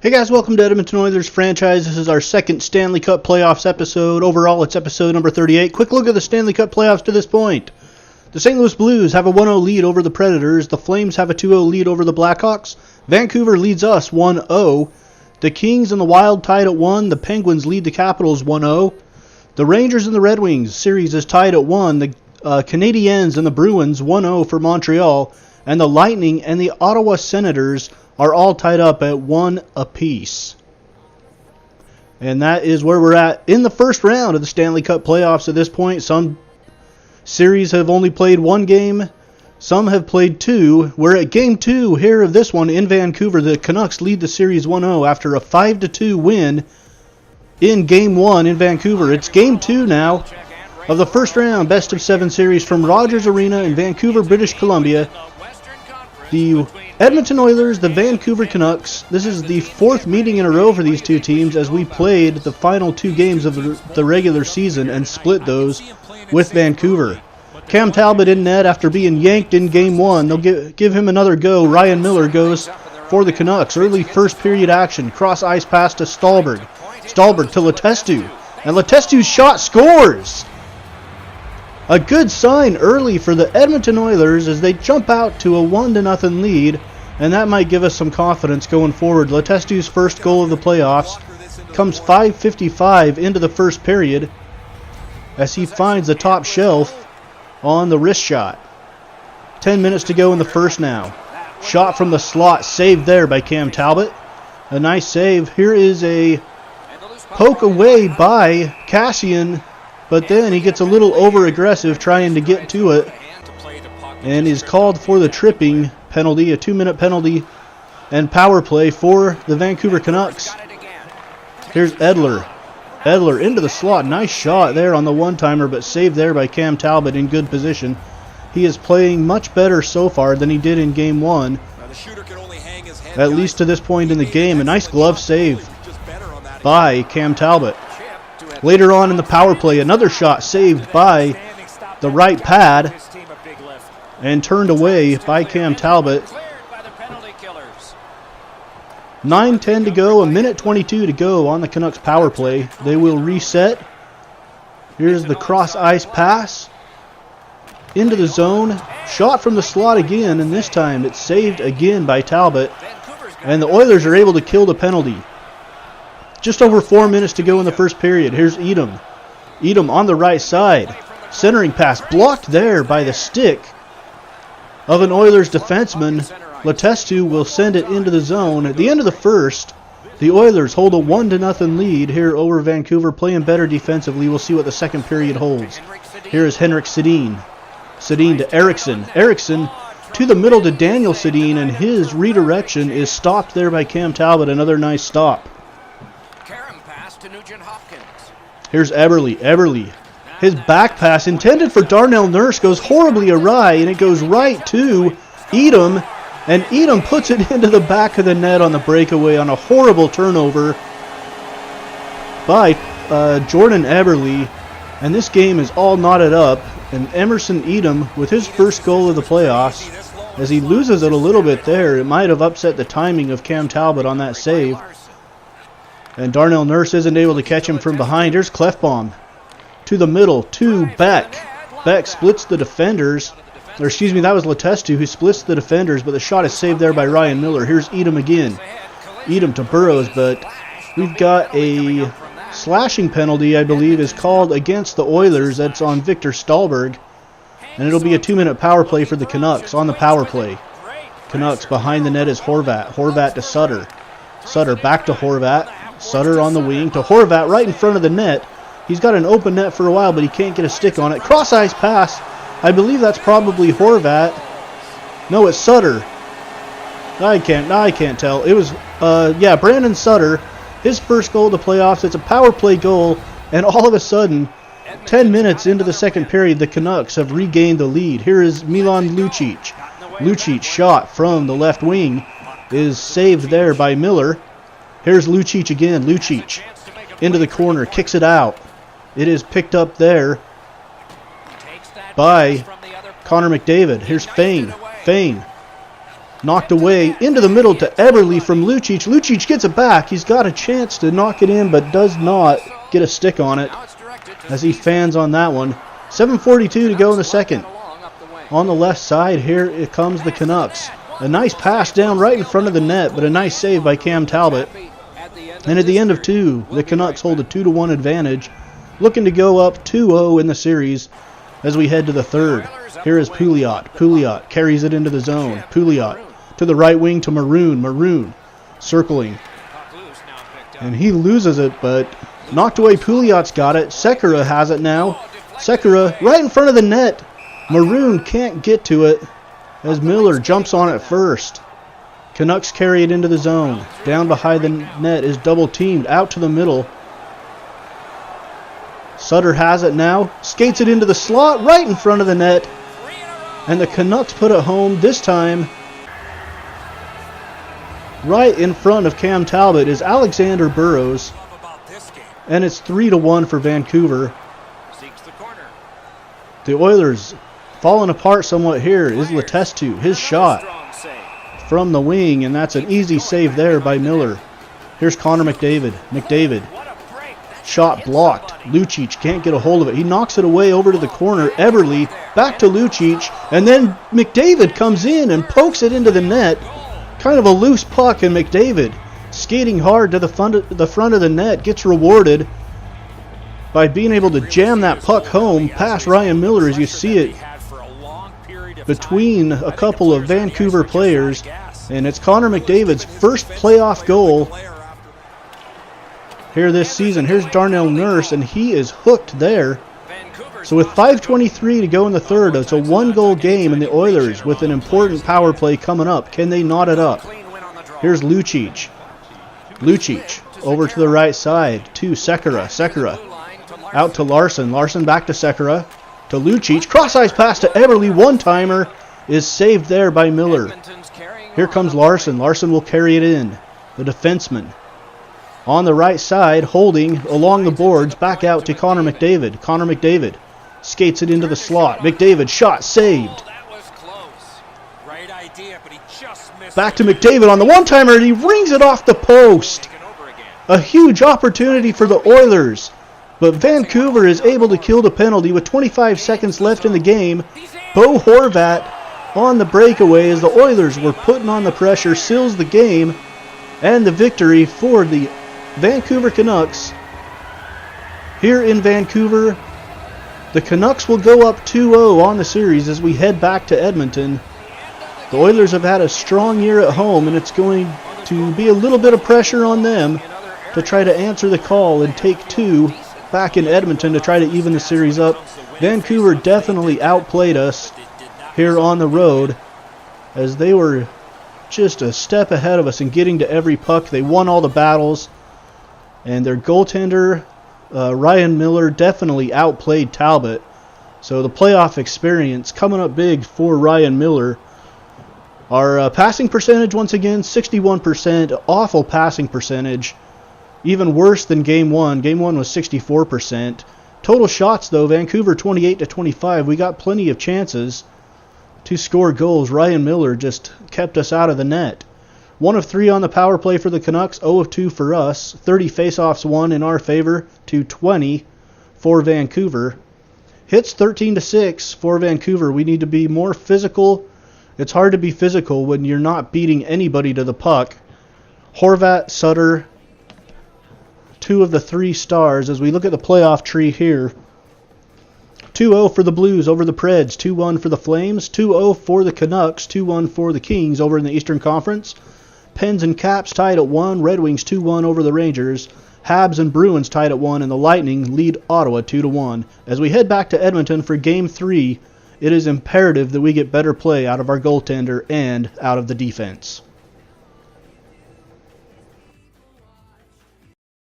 Hey guys, welcome to Edmonton Oilers franchise. This is our second Stanley Cup playoffs episode. Overall, it's episode number 38. Quick look at the Stanley Cup playoffs to this point. The St. Louis Blues have a 1-0 lead over the Predators. The Flames have a 2-0 lead over the Blackhawks. Vancouver leads us 1-0. The Kings and the Wild tied at 1. The Penguins lead the Capitals 1-0. The Rangers and the Red Wings series is tied at 1. The Canadiens and the Bruins 1-0 for Montreal. And the Lightning and the Ottawa Senators are all tied up at 1 apiece. And that is where we're at in the first round of the Stanley Cup playoffs at this point. Some series have only played one game. Some have played two. We're at game 2 here of this one in Vancouver. The Canucks lead the series 1-0 after a 5-2 win in game 1 in Vancouver. It's game 2 now of the first round best of 7 series from Rogers Arena in Vancouver, British Columbia. The Edmonton Oilers, the Vancouver Canucks. This is the 4th meeting in a row for these two teams as we played the final 2 games of the regular season and split those with Vancouver. Cam Talbot in net after being yanked in game 1. They'll give him another go. Ryan Miller goes for the Canucks. Early first period action. Cross ice pass to Stallberg. Stallberg to Letestu. And Letestu's shot scores! A good sign early for the Edmonton Oilers as they jump out to a 1-0 lead, and that might give us some confidence going forward. Letestu's first goal of the playoffs comes 5:55 into the first period as he finds the top shelf on the wrist shot. 10 minutes to go in the first now. Shot from the slot, saved there by Cam Talbot. A nice save. Here is a poke away by Cassian, but then he gets a little over-aggressive trying to get to it and is called for the tripping penalty, a 2-minute penalty and power play for the Vancouver Canucks. Here's Edler. Edler into the slot. Nice shot there on the one-timer, but saved there by Cam Talbot in good position. He is playing much better so far than he did in Game 1, at least to this point in the game. A nice glove save by Cam Talbot. Later on in the power play, another shot saved by the right pad and turned away by Cam Talbot. 9:10 to go, a minute 22 to go on the Canucks power play. They will reset. Here's the cross ice pass into the zone. Shot from the slot again, and this time it's saved again by Talbot. And the Oilers are able to kill the penalty. Just over 4 minutes to go in the first period. Here's Edom. Edom on the right side. Centering pass blocked there by the stick of an Oilers defenseman. Letestu will send it into the zone. At the end of the first, the Oilers hold a 1-0 lead here over Vancouver, playing better defensively. We'll see what the second period holds. Here is Henrik Sedin. Sedin to Eriksson. Eriksson to the middle to Daniel Sedin, and his redirection is stopped there by Cam Talbot. Another nice stop. Here's Eberle. Eberle. His back pass intended for Darnell Nurse goes horribly awry, and it goes right to Edom. And Edom puts it into the back of the net on the breakaway on a horrible turnover by Jordan Eberle. And this game is all knotted up. And Emerson Edom with his first goal of the playoffs. As he loses it a little bit there, it might have upset the timing of Cam Talbot on that save. And Darnell Nurse isn't able to catch him from behind. Here's Clefbaum to the middle to Beck. Beck splits the defenders. Or excuse me, that was Letestu who splits the defenders, but the shot is saved there by Ryan Miller. Here's Edom again. Edom to Burrows, but we've got a slashing penalty, I believe, is called against the Oilers. That's on Victor Stallberg. And it'll be a 2-minute power play for the Canucks on the power play. Canucks behind the net is Horvat. Horvat to Sutter. Sutter back to Horvat. Sutter on the wing to Horvat right in front of the net. He's got an open net for a while, but he can't get a stick on it. Cross ice pass. I believe that's probably Horvat. No, it's Sutter. I can't tell. It was, Brandon Sutter. His first goal of the playoffs. It's a power play goal, and all of a sudden, 10 minutes into the second period, the Canucks have regained the lead. Here is Milan Lucic. Lucic shot from the left wing is saved there by Miller. Here's Lucic again. Lucic into the corner, kicks it out. It is picked up there by Connor McDavid. Here's Fane. Knocked away into the middle to Eberle from Lucic. Lucic gets it back. He's got a chance to knock it in, but does not get a stick on it as he fans on that one. 7:42 to go in the second. On the left side, here it comes the Canucks. A nice pass down right in front of the net, but a nice save by Cam Talbot. And at the end of two, the Canucks hold a 2-1 advantage, looking to go up 2-0 in the series as we head to the third. Here is Pouliot. Pouliot carries it into the zone. Pouliot to the right wing to Maroon. Maroon circling. And he loses it, but knocked away. Pouliot's got it. Sekera has it now. Sekera right in front of the net. Maroon can't get to it as Miller jumps on it first. Canucks carry it into the zone. Down behind the net is double teamed. Out to the middle. Sutter has it now. Skates it into the slot right in front of the net. And the Canucks put it home. This time, right in front of Cam Talbot is Alexander Burrows. And it's 3-1 for Vancouver. The Oilers falling apart somewhat here is Letestu. His shot from the wing, and that's an easy save there by Miller. Here's Connor McDavid. McDavid. Shot blocked. Lucic can't get a hold of it. He knocks it away over to the corner. Eberle back to Lucic, and then McDavid comes in and pokes it into the net. Kind of a loose puck, and McDavid skating hard to the front of the net gets rewarded by being able to jam that puck home past Ryan Miller as you see it between a couple of Vancouver players. And it's Connor McDavid's first playoff goal here this season. Here's Darnell Nurse, and he is hooked there. So with 5:23 to go in the third, it's a one-goal game, and the Oilers with an important power play coming up. Can they knot it up? Here's Lucic. Lucic over to the right side to Sekera. Sekera out to Larson. Larson back to Sekera. To Lucic. Cross-ice pass to Eberle. One-timer is saved there by Miller. Here comes Larson. Larson will carry it in. The defenseman on the right side, holding along the boards, back out to Connor McDavid. Connor McDavid skates it into the slot. McDavid shot saved. Back to McDavid on the one-timer, and he rings it off the post. A huge opportunity for the Oilers, but Vancouver is able to kill the penalty with 25 seconds left in the game. Bo Horvat on the breakaway as the Oilers were putting on the pressure, seals the game and the victory for the Vancouver Canucks. Here in Vancouver, the Canucks will go up 2-0 on the series as we head back to Edmonton. The Oilers have had a strong year at home, and it's going to be a little bit of pressure on them to try to answer the call and take two back in Edmonton to try to even the series up. Vancouver definitely outplayed us here on the road as they were just a step ahead of us in getting to every puck. They won all the battles, and their goaltender, Ryan Miller, definitely outplayed Talbot. So the playoff experience coming up big for Ryan Miller. Our passing percentage, once again, 61%. Awful passing percentage. Even worse than Game 1. Game 1 was 64%. Total shots, though, Vancouver 28-25. We got plenty of chances to score goals. Ryan Miller just kept us out of the net. 1 of 3 on the power play for the Canucks, 0 of 2 for us. 30 faceoffs won in our favor to 20 for Vancouver. Hits 13-6 for Vancouver. We need to be more physical. It's hard to be physical when you're not beating anybody to the puck. Horvat, Sutter, 2 of the 3 stars as we look at the playoff tree here. 2-0 for the Blues over the Preds, 2-1 for the Flames, 2-0 for the Canucks, 2-1 for the Kings over in the Eastern Conference. Pens and Caps tied at 1, Red Wings 2-1 over the Rangers, Habs and Bruins tied at 1, and the Lightning lead Ottawa 2-1. As we head back to Edmonton for Game 3, it is imperative that we get better play out of our goaltender and out of the defense.